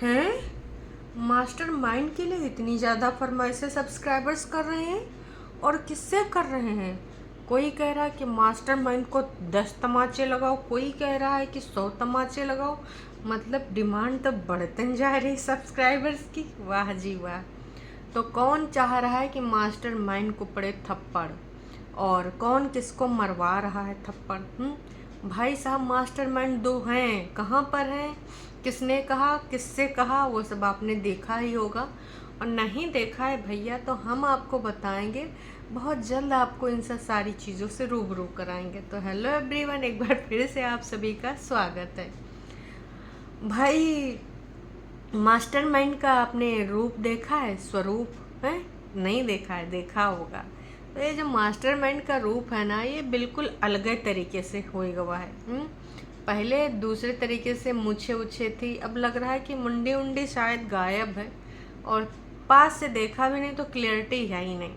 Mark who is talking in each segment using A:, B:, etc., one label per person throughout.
A: हैं? मास्टरमाइंड के लिए इतनी ज़्यादा फरमाइशें सब्सक्राइबर्स कर रहे हैं, और किससे कर रहे हैं? कोई कह रहा है कि मास्टरमाइंड को 10 तमाचे लगाओ, कोई कह रहा है कि 100 तमाचे लगाओ। मतलब डिमांड तो बढ़ते जा रही सब्सक्राइबर्स की। वाह जी वाह। तो कौन चाह रहा है कि मास्टरमाइंड को पड़े थप्पड़, और कौन किसको मरवा रहा है थप्पड़? भाई साहब, मास्टरमाइंड दो हैं, कहाँ पर हैं? किसने कहा, किससे कहा, वो सब आपने देखा ही होगा। और नहीं देखा है भैया तो हम आपको बताएंगे, बहुत जल्द आपको इन सब सारी चीज़ों से रूबरू कराएंगे। तो हेलो एवरीवन, एक बार फिर से आप सभी का स्वागत है। भाई, मास्टरमाइंड का आपने रूप देखा है, स्वरूप है? नहीं देखा है, देखा होगा। तो ये जो मास्टरमाइंड का रूप है ना, ये बिल्कुल अलग तरीके से होए गवा है। पहले दूसरे तरीके से मूछे उछे थी, अब लग रहा है कि मुंडी उंडी शायद गायब है, और पास से देखा भी नहीं तो क्लियरिटी है ही नहीं।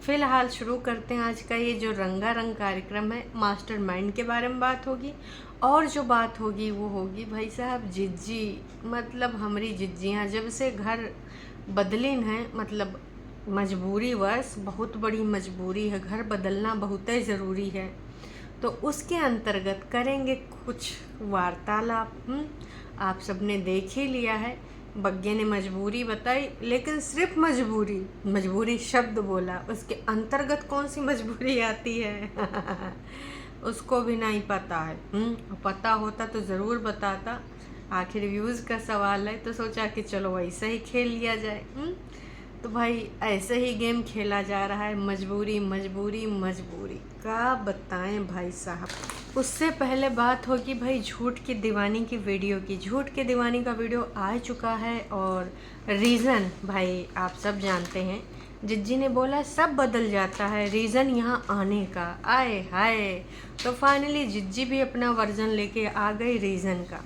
A: फिलहाल शुरू करते हैं आज का ये जो रंगारंग कार्यक्रम है। मास्टरमाइंड के बारे में बात होगी, और जो बात होगी वो होगी भाई साहब जिज्जी। मतलब हमारी जिज्जियाँ जब से घर बदलीन हैं, मतलब मजबूरी वश, बहुत बड़ी मजबूरी है, घर बदलना बहुत ही ज़रूरी है। तो उसके अंतर्गत करेंगे कुछ वार्तालाप। आप सबने देख ही लिया है, बग्गे ने मजबूरी बताई, लेकिन सिर्फ मजबूरी, मजबूरी शब्द बोला, उसके अंतर्गत कौन सी मजबूरी आती है उसको भी नहीं पता है। पता होता तो ज़रूर बताता। आखिर व्यूज़ का सवाल है, तो सोचा कि चलो वैसे ही खेल लिया जाए। तो भाई ऐसे ही गेम खेला जा रहा है, मजबूरी मजबूरी मजबूरी, का बताएं भाई साहब। उससे पहले बात होगी भाई झूठ की दीवानी की वीडियो की। झूठ की दीवानी का वीडियो आ चुका है, और रीज़न भाई आप सब जानते हैं। जिज्जी ने बोला सब बदल जाता है, रीज़न यहाँ आने का। आए हाय, तो फाइनली जिज्जी भी अपना वर्जन लेके आ गई रीज़न का।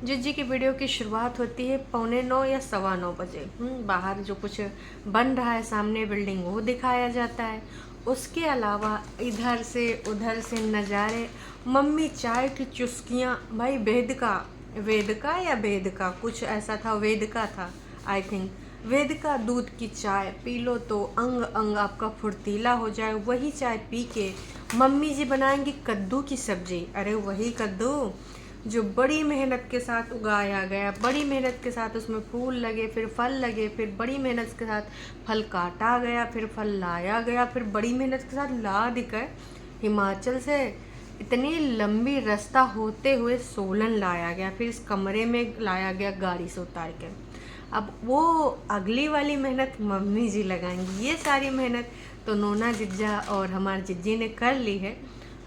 A: जिज्जी की वीडियो की शुरुआत होती है 8:45 या 9:15 बजे। बाहर जो कुछ बन रहा है सामने बिल्डिंग, वो दिखाया जाता है। उसके अलावा इधर से उधर से नज़ारे, मम्मी चाय की चुस्कियाँ। भाई वेदका, वेदका या वेदका कुछ ऐसा था, वेदका था आई थिंक। वेदका दूध की चाय पी लो तो अंग अंग आपका फुर्तीला हो जाए। वही चाय पी के मम्मी जी बनाएंगी कद्दू की सब्जी। अरे वही कद्दू जो बड़ी मेहनत के साथ उगाया गया, बड़ी मेहनत के साथ उसमें फूल लगे, फिर फल लगे, फिर बड़ी मेहनत के साथ फल काटा गया, फिर फल लाया गया, फिर बड़ी मेहनत के साथ ला दिकर हिमाचल से इतनी लंबी रास्ता होते हुए सोलन लाया गया, फिर इस कमरे में लाया गया गाड़ी से उतार के। अब वो अगली वाली मेहनत मम्मी जी लगाएंगी। ये सारी मेहनत तो नोना जिज्जा और हमारे जिज्जी ने कर ली है,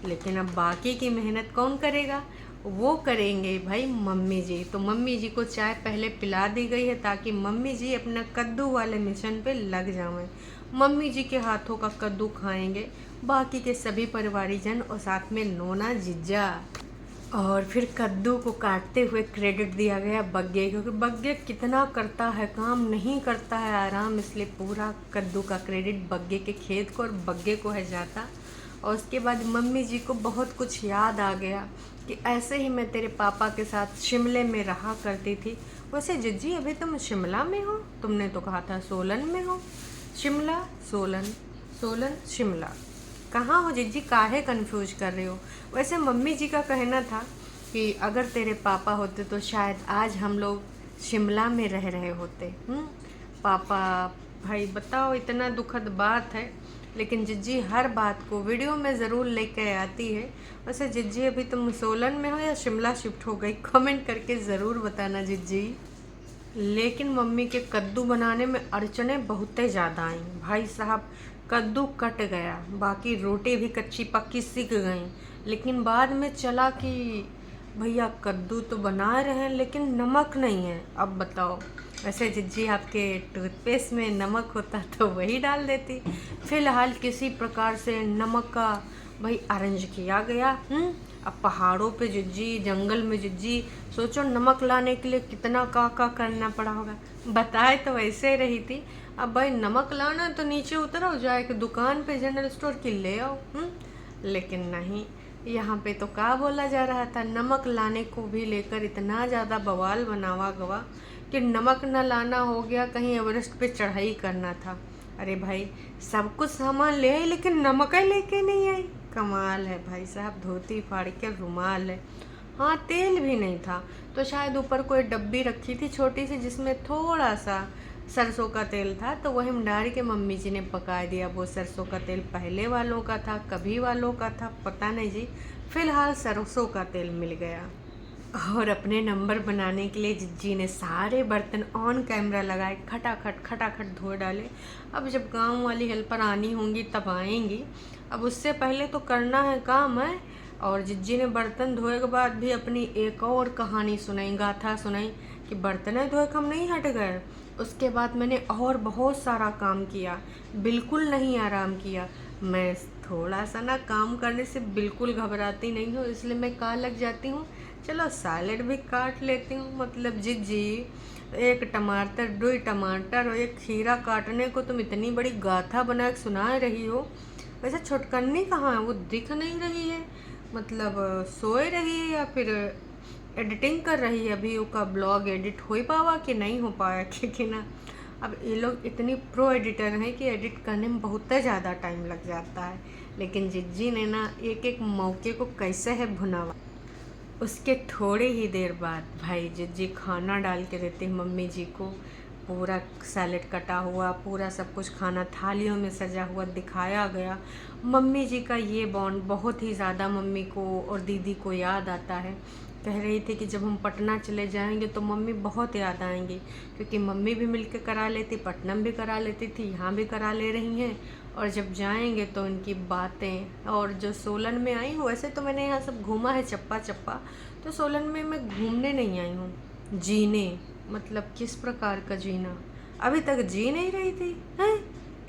A: लेकिन अब बाकी की मेहनत कौन करेगा? वो करेंगे भाई मम्मी जी। तो मम्मी जी को चाय पहले पिला दी गई है, ताकि मम्मी जी अपना कद्दू वाले मिशन पे लग जाएं। मम्मी जी के हाथों का कद्दू खाएंगे बाकी के सभी परिवारीजन, और साथ में नोना जिज्जा। और फिर कद्दू को काटते हुए क्रेडिट दिया गया बग्गे, क्योंकि बग्गे कितना करता है काम, नहीं करता है आराम, इसलिए पूरा कद्दू का क्रेडिट बग्गे के खेत को और बग्गे को है जाता। और उसके बाद मम्मी जी को बहुत कुछ याद आ गया कि ऐसे ही मैं तेरे पापा के साथ शिमले में रहा करती थी। वैसे जिज्जी अभी तुम शिमला में हो? तुमने तो कहा था सोलन में हो। शिमला सोलन, सोलन शिमला, कहाँ हो जिज्जी? काहे कंफ्यूज कर रहे हो? वैसे मम्मी जी का कहना था कि अगर तेरे पापा होते तो शायद आज हम लोग शिमला में रह रहे होते। पापा, भाई बताओ, इतना दुखद बात है, लेकिन जिज्जी हर बात को वीडियो में ज़रूर लेके आती है। वैसे जिज्जी अभी तुम सोलन में हो या शिमला शिफ्ट हो गई? कमेंट करके ज़रूर बताना जिज्जी। लेकिन मम्मी के कद्दू बनाने में अड़चने बहुत ज़्यादा आई भाई साहब। कद्दू कट गया, बाकी रोटी भी कच्ची पक्की सीख गई, लेकिन बाद में चला कि भैया कद्दू तो बना रहे हैं लेकिन नमक नहीं है। अब बताओ। वैसे जिज्जी आपके टूथपेस्ट में नमक होता तो वही डाल देती। फिलहाल किसी प्रकार से नमक का भाई अरेंज किया गया। अब पहाड़ों पे जिज्जी, जंगल में जिज्जी, सोचो नमक लाने के लिए कितना का करना पड़ा होगा। बताए तो वैसे रही थी। अब भाई नमक लाना तो नीचे उतरो, जाके दुकान पे जनरल स्टोर की ले आओ। लेकिन नहीं, यहाँ पे तो क्या बोला जा रहा था, नमक लाने को भी लेकर इतना ज़्यादा बवाल बनावा गवा कि नमक न लाना हो गया, कहीं एवरेस्ट पे चढ़ाई करना था। अरे भाई, सब कुछ सामान ले आई लेकिन नमक ही लेके नहीं आई। कमाल है भाई साहब, धोती फाड़ के रुमाल है। हाँ, तेल भी नहीं था, तो शायद ऊपर कोई डब्बी रखी थी छोटी सी जिसमें थोड़ा सा सरसों का तेल था, तो वही डाल के मम्मी जी ने पका दिया। वो सरसों का तेल पहले वालों का था, कभी वालों का था, पता नहीं जी। फिलहाल सरसों का तेल मिल गया। और अपने नंबर बनाने के लिए जिज्जी ने सारे बर्तन ऑन कैमरा लगाए, खटाखट खटाखट धो डाले। अब जब गांव वाली हेल्पर आनी होंगी तब आएंगी, अब उससे पहले तो करना है काम है। और जिज्जी ने बर्तन धोए के बाद भी अपनी एक और कहानी सुनाई, गाथा सुनाई कि बर्तन धोए हम नहीं हट गए। उसके बाद मैंने और बहुत सारा काम किया, बिल्कुल नहीं आराम किया। मैं थोड़ा सा ना काम करने से बिल्कुल घबराती नहीं हूँ, इसलिए मैं कहाँ लग जाती हूँ, चलो सैलेड भी काट लेती हूँ। मतलब जिज्जी, एक टमाटर, 2 टमाटर और एक खीरा काटने को तुम इतनी बड़ी गाथा बना के सुना रही हो, वैसे छुटकन्नी कहाँ है? वो दिख नहीं रही है, मतलब सोए रही है या फिर एडिटिंग कर रही है। अभी उसका ब्लॉग एडिट हो ही पावा कि नहीं हो पाया, क्योंकि ना अब ये लोग इतनी प्रो एडिटर हैं कि एडिट करने में बहुत ज़्यादा टाइम लग जाता है। लेकिन जिज्जी ने ना एक एक मौके को कैसे है भुनावा। उसके थोड़े ही देर बाद भाई जिज्जी खाना डाल के देते हैं मम्मी जी को। पूरा सैलेड कटा हुआ, पूरा सब कुछ खाना थालियों में सजा हुआ दिखाया गया। मम्मी जी का ये बॉन्ड बहुत ही ज़्यादा मम्मी को और दीदी को याद आता है। कह रही थी कि जब हम पटना चले जाएंगे तो मम्मी बहुत याद आएंगी, क्योंकि मम्मी भी मिलके करा लेती, पटना भी करा लेती थी, यहाँ भी करा ले रही हैं। और जब जाएंगे तो इनकी बातें। और जो सोलन में आई हूँ, वैसे तो मैंने यहाँ सब घूमा है चप्पा चप्पा, तो सोलन में मैं घूमने नहीं आई हूँ, जीने। मतलब किस प्रकार का जीना, अभी तक जी नहीं रही थी हैं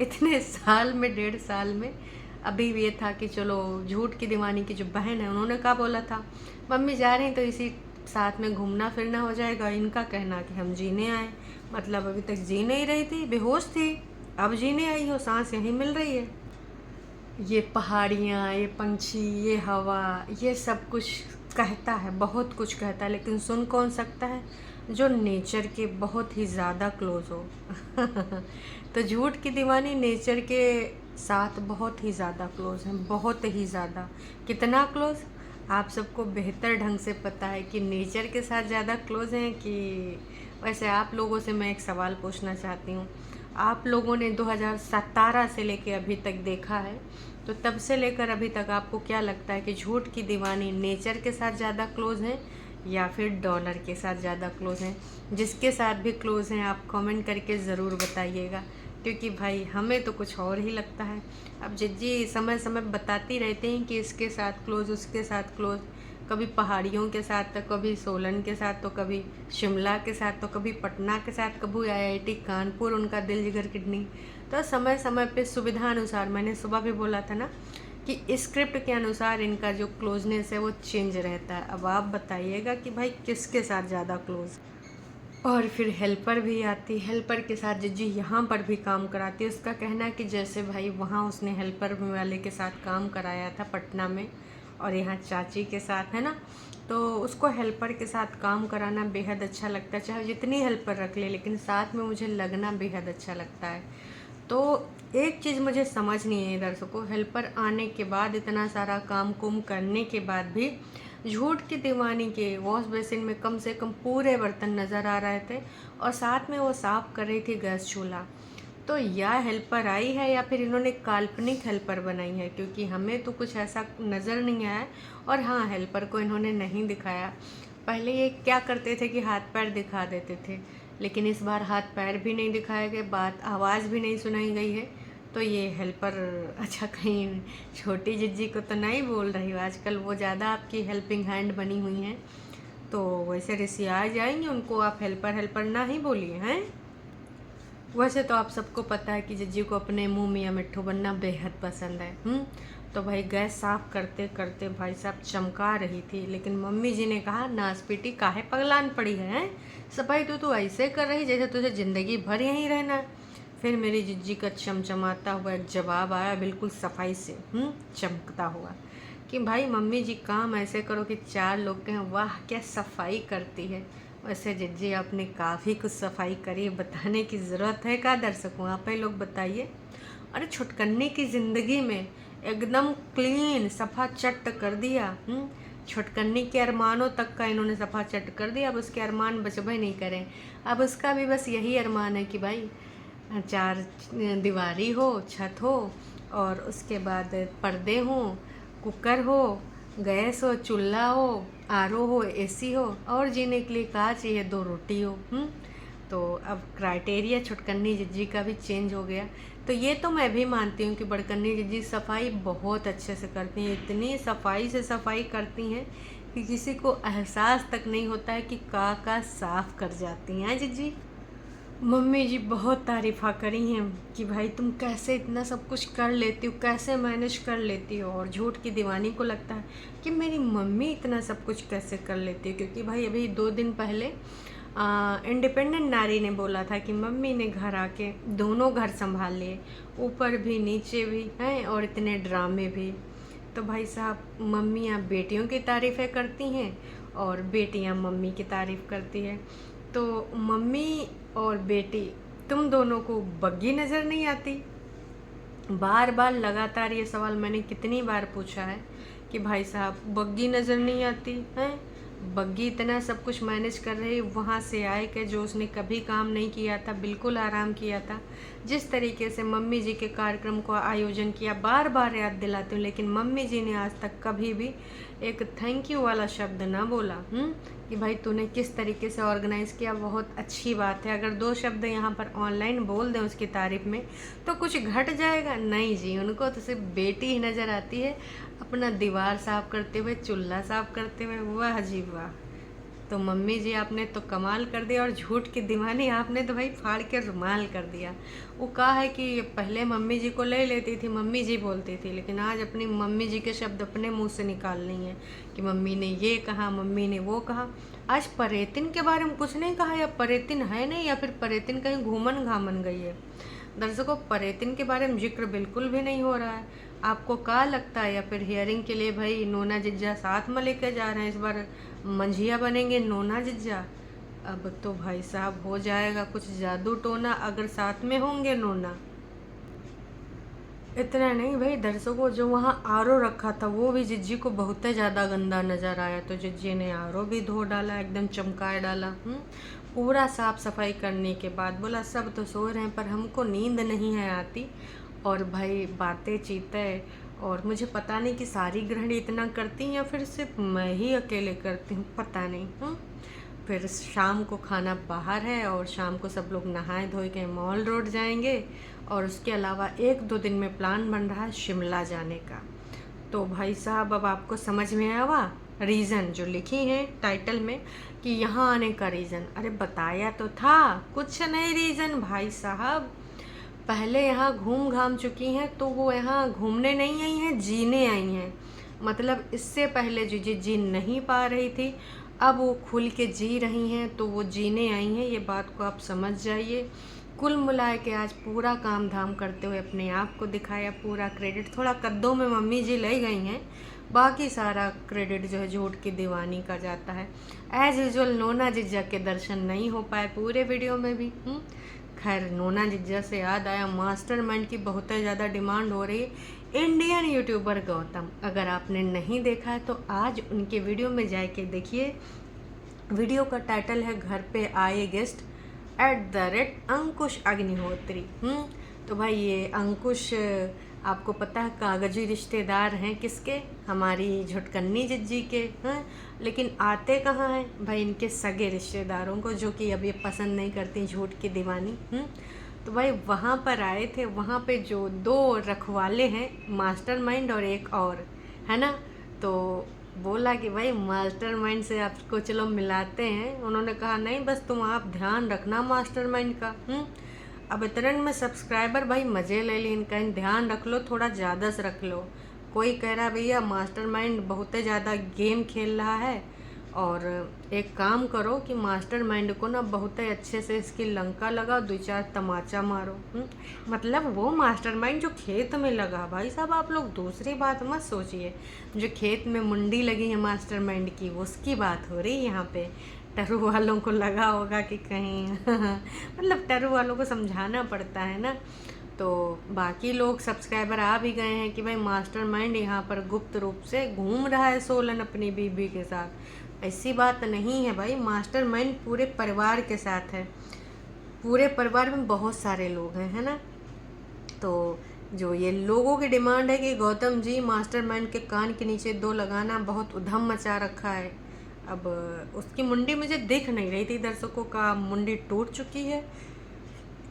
A: इतने साल में, 1.5 साल में। अभी भी ये था कि चलो, झूठ की दीवानी की जो बहन है उन्होंने क्या बोला था, मम्मी जा रही तो इसी साथ में घूमना फिरना हो जाएगा। इनका कहना कि हम जीने आए, मतलब अभी तक जी नहीं रही थी, बेहोश थी, अब जीने आई हो, सांस यहीं मिल रही है। ये पहाड़ियाँ, ये पंछी, ये हवा, ये सब कुछ कहता है, बहुत कुछ कहता है, लेकिन सुन कौन सकता है? जो नेचर के बहुत ही ज़्यादा क्लोज हो। तो झूठ की दीवानी नेचर के साथ बहुत ही ज़्यादा क्लोज है, बहुत ही ज़्यादा। कितना क्लोज आप सबको बेहतर ढंग से पता है कि नेचर के साथ ज़्यादा क्लोज हैं कि। वैसे आप लोगों से मैं एक सवाल पूछना चाहती हूँ, आप लोगों ने 2017 से लेकर अभी तक देखा है, तो तब से लेकर अभी तक आपको क्या लगता है कि झूठ की दीवानी नेचर के साथ ज़्यादा क्लोज हैं या फिर डॉलर के साथ ज़्यादा क्लोज हैं? जिसके साथ भी क्लोज हैं आप कमेंट करके ज़रूर बताइएगा, क्योंकि भाई हमें तो कुछ और ही लगता है। अब जिज्जी समय समय बताती रहते हैं कि इसके साथ क्लोज, उसके साथ क्लोज, कभी पहाड़ियों के साथ, तो कभी सोलन के साथ, तो कभी शिमला के साथ, तो कभी पटना के साथ, कभी आईआईटी कानपुर उनका दिल जिगर किडनी। तो समय समय पे सुविधा अनुसार, मैंने सुबह भी बोला था ना कि स्क्रिप्ट के अनुसार इनका जो क्लोजनेस है वो चेंज रहता है। अब आप बताइएगा कि भाई किसके साथ ज़्यादा क्लोज। और फिर हेल्पर भी आती, हेल्पर के साथ जिज्जी यहाँ पर भी काम कराती है। उसका कहना है कि जैसे भाई वहाँ उसने हेल्पर वाले के साथ काम कराया था पटना में, और यहाँ चाची के साथ है ना, तो उसको हेल्पर के साथ काम कराना बेहद अच्छा लगता है। चाहे जितनी हेल्पर रख ले, लेकिन साथ में मुझे लगना बेहद अच्छा लगता है। तो एक चीज़ मुझे समझ नहीं है दर्शकों, हेल्पर आने के बाद, इतना सारा काम कुम करने के बाद भी झूठ की दीवानी के वॉश बेसिन में कम से कम पूरे बर्तन नज़र आ रहे थे, और साथ में वो साफ़ कर रही थी गैस चूल्हा। तो या हेल्पर आई है या फिर इन्होंने काल्पनिक हेल्पर बनाई है, क्योंकि हमें तो कुछ ऐसा नज़र नहीं आया। और हाँ, हेल्पर को इन्होंने नहीं दिखाया। पहले ये क्या करते थे कि हाथ पैर दिखा देते थे, लेकिन इस बार हाथ पैर भी नहीं दिखाए गए, बात आवाज़ भी नहीं सुनाई गई है। तो ये हेल्पर, अच्छा कहीं छोटी जिज्जी को तो नहीं बोल रही हो, आजकल वो ज़्यादा आपकी हेल्पिंग हैंड बनी हुई हैं, तो वैसे रिसिया जाएंगे उनको आप हेल्पर हेल्पर ना ही बोलिए हैं। वैसे तो आप सबको पता है कि जिज्जी को अपने मुंह मियाँ मिट्ठू बनना बेहद पसंद है। तो भाई गैस साफ़ करते करते भाई साहब चमका रही थी, लेकिन मम्मी जी ने कहा नासपीटी काहे पगलान पड़ी है, सफाई तो तू ऐसे कर रही जैसे तुझे ज़िंदगी भर यहीं रहना है। फिर मेरी जिज्जी का चमचमाता हुआ एक जवाब आया, बिल्कुल सफाई से चमकता हुआ, कि भाई मम्मी जी काम ऐसे करो कि 4 लोग कहें वाह क्या सफाई करती है। वैसे जिज्जी आपने काफ़ी कुछ सफाई करी है, बताने की ज़रूरत है क्या दर्शकों? आप ही लोग बताइए। अरे छुटकन्नी की ज़िंदगी में एकदम क्लीन सफा चट कर दिया। छुटकन्नी के अरमानों तक का इन्होंने सफा चट कर दिया। अब उसके अरमान बचबे नहीं करें। अब उसका भी बस यही अरमान है कि भाई चार दीवारी हो, छत हो, और उसके बाद पर्दे हों, कुकर हो, गैस हो, चूल्हा हो, आरओ हो, एसी हो, और जीने के लिए कहा चाहिए 2 रोटी हो। तो अब क्राइटेरिया छुटकन्नी जिज्जी का भी चेंज हो गया। तो ये तो मैं भी मानती हूँ कि बड़कन्नी जिज्जी सफाई बहुत अच्छे से करती हैं। इतनी सफाई से सफाई करती हैं कि किसी को एहसास तक नहीं होता है कि का साफ कर जाती हैं जिज्जी। मम्मी जी बहुत तारीफ़ा करी हैं कि भाई तुम कैसे इतना सब कुछ कर लेती हो, कैसे मैनेज कर लेती हो। और झूठ की दीवानी को लगता है कि मेरी मम्मी इतना सब कुछ कैसे कर लेती है, क्योंकि भाई अभी 2 दिन पहले इंडिपेंडेंट नारी ने बोला था कि मम्मी ने घर आके दोनों घर संभाल लिए, ऊपर भी नीचे भी हैं, और इतने ड्रामे भी। तो भाई साहब मम्मियाँ बेटियों की तारीफ़ें करती हैं और बेटियाँ मम्मी की तारीफ़ करती है। तो मम्मी और बेटी तुम दोनों को बग्गी नज़र नहीं आती? बार बार लगातार ये सवाल मैंने कितनी बार पूछा है कि भाई साहब बग्गी नज़र नहीं आती हैं? बग्गी इतना सब कुछ मैनेज कर रही, वहाँ से आए के जो उसने कभी काम नहीं किया था, बिल्कुल आराम किया था। जिस तरीके से मम्मी जी के कार्यक्रम को आयोजन किया, बार बार याद दिलाती हूँ, लेकिन मम्मी जी ने आज तक कभी भी एक थैंक यू वाला शब्द ना बोला। कि भाई तूने किस तरीके से ऑर्गेनाइज़ किया, बहुत अच्छी बात है। अगर 2 शब्द यहाँ पर ऑनलाइन बोल दें उसकी तारीफ़ में तो कुछ घट जाएगा? नहीं जी, उनको तो सिर्फ बेटी ही नज़र आती है, अपना दीवार साफ़ करते हुए, चूल्हा साफ़ करते हुए। वाह जी वाह! तो मम्मी जी आपने तो कमाल कर दिया, और झूठ की दीवानी आपने तो भाई फाड़ के रुमाल कर दिया। वो कहा है कि पहले मम्मी जी को ले लेती थी, मम्मी जी बोलती थी, लेकिन आज अपनी मम्मी जी के शब्द अपने मुंह से निकाल रही हैं कि मम्मी ने ये कहा, मम्मी ने वो कहा। आज परेतिन के बारे में कुछ नहीं कहा, या परेतिन है नहीं, या फिर परेतिन कहीं घूमन घामन गई है। दर्शकों परेतिन के बारे में जिक्र बिल्कुल भी नहीं हो रहा है। आपको क्या लगता है, या फिर हियरिंग के लिए भाई नोना जिज्जा साथ में लेकर जा रहे हैं? इस बार मंझिया बनेंगे नोना जिज्जा। अब तो भाई साहब हो जाएगा कुछ जादू टोना अगर साथ में होंगे नोना। इतना नहीं भाई दर्शकों, जो वहाँ आरओ रखा था वो भी जिज्जी को बहुत ज़्यादा गंदा नज़र आया, तो जिज्जी ने आरओ भी धो डाला, एकदम चमकाए डाला। पूरा साफ सफाई करने के बाद बोला सब तो सो रहे हैं पर हमको नींद नहीं है आती। और भाई बातें चीते, और मुझे पता नहीं कि सारी गृहिणी इतना करती हैं या फिर सिर्फ मैं ही अकेले करती हूँ, पता नहीं। फिर शाम को खाना बाहर है, और शाम को सब लोग नहाए धोए के मॉल रोड जाएंगे, और उसके अलावा 1-2 दिन में प्लान बन रहा है शिमला जाने का। तो भाई साहब अब आपको समझ में आया हुआ रीज़न जो लिखी है टाइटल में कि यहाँ आने का रीज़न। अरे बताया तो था, कुछ नहीं रीज़न भाई साहब। पहले यहाँ घूम घाम चुकी हैं, तो वो यहाँ घूमने नहीं आई हैं, जीने आई हैं। मतलब इससे पहले जो जी नहीं पा रही थी, अब वो खुल के जी रही हैं, तो वो जीने आई हैं। ये बात को आप समझ जाइए। कुल मिला के आज पूरा काम धाम करते हुए अपने आप को दिखाया। पूरा क्रेडिट थोड़ा कद्दों में मम्मी जी ले गई हैं, बाकी सारा क्रेडिट जो है झूठ की दीवानी का जाता है। एज यूजुअल नोना जिज्जा के दर्शन नहीं हो पाए पूरे वीडियो में भी। खैर नोना जिज्जा से याद आया, मास्टरमाइंड की बहुत ज़्यादा डिमांड हो रही है। इंडियन यूट्यूबर गौतम, अगर आपने नहीं देखा है तो आज उनके वीडियो में जाके देखिए। वीडियो का टाइटल है घर पे आए गेस्ट @अंकुश अग्निहोत्री। तो भाई ये अंकुश आपको पता है कागजी रिश्तेदार हैं किसके? हमारी झुटकन्नी जिज्जी के। लेकिन आते कहाँ हैं भाई? इनके सगे रिश्तेदारों को, जो कि अब ये पसंद नहीं करती झूठ की दीवानी। तो भाई वहाँ पर आए थे। वहाँ पे जो 2 रखवाले हैं, मास्टरमाइंड और एक और है ना, तो बोला कि भाई मास्टरमाइंड से आपको चलो मिलाते हैं। उन्होंने कहा नहीं बस तुम आप ध्यान रखना मास्टरमाइंड का। अब इतने में सब्सक्राइबर भाई मज़े ले ली इनका, ध्यान रख लो, थोड़ा ज़्यादा से रख लो। कोई कह रहा भैया मास्टरमाइंड बहुत ज़्यादा गेम खेल रहा है, और एक काम करो कि मास्टरमाइंड को ना बहुत अच्छे से इसकी लंका लगाओ, 2-4 तमाचा मारो। मतलब वो मास्टरमाइंड जो खेत में लगा। भाई साहब आप लोग दूसरी बात मत सोचिए, जो खेत में मुंडी लगी है मास्टरमाइंड की उसकी बात हो रही है यहाँ पे। टरू वालों को लगा होगा कि कहीं मतलब टरू वालों को समझाना पड़ता है ना। तो बाकी लोग सब्सक्राइबर आ भी गए हैं कि भाई मास्टरमाइंड यहाँ पर गुप्त रूप से घूम रहा है सोलन अपनी बीबी के साथ। ऐसी बात नहीं है भाई, मास्टरमाइंड पूरे परिवार के साथ है। पूरे परिवार में बहुत सारे लोग हैं, है ना। तो जो ये लोगों की डिमांड है कि गौतम जी मास्टरमाइंड के कान के नीचे 2 लगाना, बहुत उधम मचा रखा है। अब उसकी मुंडी मुझे दिख नहीं रही थी, दर्शकों का मुंडी टूट चुकी है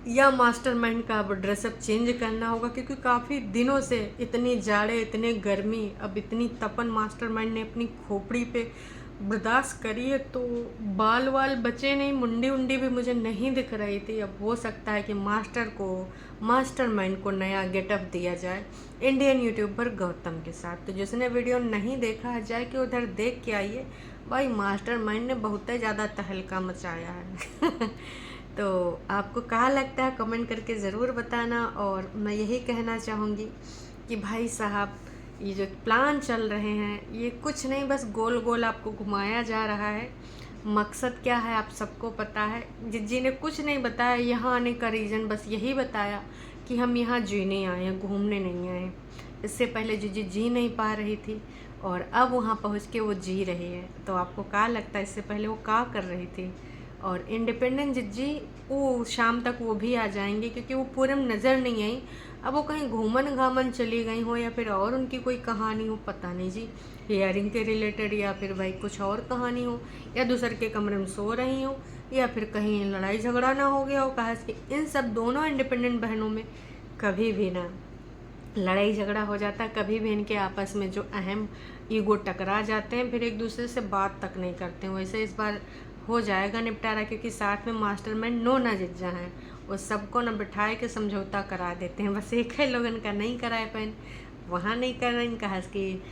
A: या मास्टरमाइंड का अब ड्रेसअप चेंज करना होगा, क्योंकि काफ़ी दिनों से इतनी जाड़े इतने गर्मी, अब इतनी तपन मास्टरमाइंड ने अपनी खोपड़ी पे बर्दाश्त करी है, तो बाल वाल बचे नहीं, मुंडी उंडी भी मुझे नहीं दिख रही थी। अब हो सकता है कि मास्टरमाइंड को नया गेटअप दिया जाए इंडियन यूट्यूबर गौतम के साथ। तो जिसने वीडियो नहीं देखा है जाए कि उधर देख के आइए भाई, मास्टरमाइंड ने बहुत ही ज़्यादा तहलका मचाया है। तो आपको क्या लगता है कमेंट करके ज़रूर बताना। और मैं यही कहना चाहूँगी कि भाई साहब, ये जो प्लान चल रहे हैं ये कुछ नहीं, बस गोल गोल आपको घुमाया जा रहा है। मकसद क्या है आप सबको पता है। जिज्जी ने कुछ नहीं बताया यहाँ आने का रीज़न, बस यही बताया कि हम यहाँ जीने आए हैं, घूमने नहीं आए हैं। इससे पहले जिज्जी जी नहीं पा रही थी और अब वहाँ पहुँच के वो जी रही है। तो आपको क्या लगता है इससे पहले वो क्या कर रही थी। और इंडिपेंडेंट जिज्जी वो शाम तक वो भी आ जाएंगे, क्योंकि वो पूरम नज़र नहीं आई। अब वो कहीं घूमन घामन चली गई हो या फिर और उनकी कोई कहानी हो, पता नहीं जी, हेयरिंग के रिलेटेड, या फिर भाई कुछ और कहानी हो, या दूसरे के कमरे में सो रही हो, या फिर कहीं लड़ाई झगड़ा ना हो गया हो। कहा कि इन सब दोनों इंडिपेंडेंट बहनों में कभी भी ना लड़ाई झगड़ा हो जाता, कभी भी इनके आपस में जो अहम ईगो टकरा जाते हैं, फिर एक दूसरे से बात तक नहीं करते हैं। वैसे इस बार हो जाएगा निपटारा, क्योंकि साथ में मास्टरमाइंड नोना जिज्जा हैं, वो सबको न बिठाए के समझौता करा देते हैं। बस एक है लोगन का नहीं कराए पैन, वहाँ नहीं कर रहे हैं। कहा कि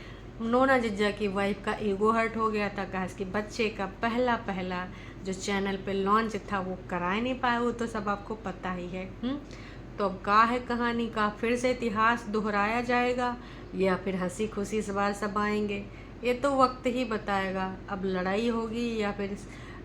A: नोना जिज्जा की वाइफ का ईगो हर्ट हो गया था, कहा कि बच्चे का पहला जो चैनल पे लॉन्च था वो कराए नहीं पाए, वो तो सब आपको पता ही है। तो अब का है कहानी का, फिर से इतिहास दोहराया जाएगा या फिर हंसी खुशी सवार सब आएंगे, ये तो वक्त ही बताएगा। अब लड़ाई होगी या फिर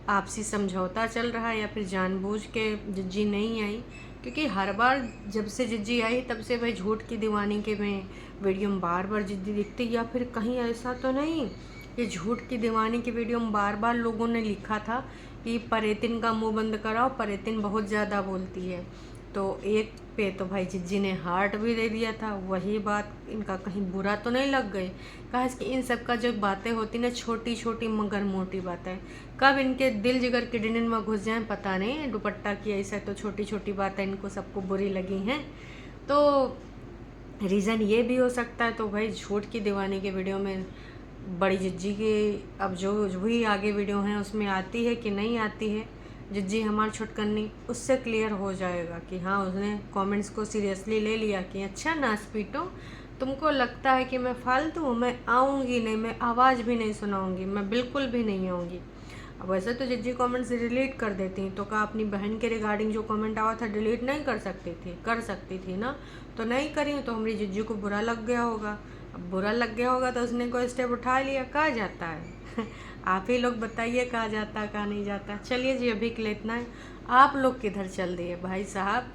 A: आपसी समझौता चल रहा है, या फिर जानबूझ के जिज्जी नहीं आई। क्योंकि हर बार जब से जिज्जी आई तब से भाई झूठ की दीवानी के में वीडियो में बार बार जिज्जी दिखती, या फिर कहीं ऐसा तो नहीं कि झूठ की दीवानी की वीडियो में बार बार लोगों ने लिखा था कि परेतिन का मुंह बंद कराओ, परेतिन बहुत ज़्यादा बोलती है। तो एक पे तो भाई जिज्जी ने हार्ट भी दे दिया था। वही बात इनका कहीं बुरा तो नहीं लग गई। कहा कि इन सब का जो बातें होती ना, छोटी छोटी मगर मोटी बातें, कब इनके दिल जिगर किडनी में घुस जाएं पता नहीं। दुपट्टा की ऐसा तो छोटी छोटी बातें इनको सबको बुरी लगी हैं, तो रीज़न ये भी हो सकता है। तो भाई झूठ की दीवानी के वीडियो में बड़ी जिज्जी की अब जो भी आगे वीडियो हैं उसमें आती है कि नहीं आती है जिज्जी हमारी छुटकनी, उससे क्लियर हो जाएगा कि हाँ उसने कमेंट्स को सीरियसली ले लिया कि अच्छा नाच पीटो, तुमको लगता है कि मैं फालतू हूँ, मैं आऊँगी नहीं, मैं आवाज़ भी नहीं सुनाऊँगी, मैं बिल्कुल भी नहीं आऊँगी। अब वैसे तो जिज्जी कमेंट्स डिलीट कर देती तो क्या अपनी बहन के रिगार्डिंग जो कमेंट आया था डिलीट नहीं कर सकती थी? कर सकती थी ना, तो नहीं करी। तो हमारी जिज्जी को बुरा लग गया होगा। अब बुरा लग गया होगा तो उसने कोई स्टेप उठा लिया। कहा जाता है आप ही लोग बताइए कहा जाता कहा नहीं जाता। चलिए जी, अभी के लिए इतना है। आप लोग किधर चल दिए भाई साहब?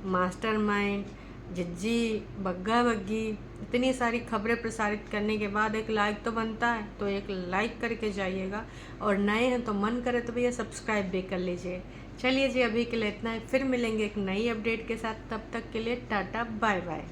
A: मास्टरमाइंड, जिज्जी, बग्गा बग्गी, इतनी सारी खबरें प्रसारित करने के बाद एक लाइक तो बनता है, तो एक लाइक करके जाइएगा। और नए हैं तो मन करे तो भैया सब्सक्राइब भी कर लीजिए। चलिए जी, अभी के लिए इतना है, फिर मिलेंगे एक नई अपडेट के साथ। तब तक के लिए टाटा बाय बाय।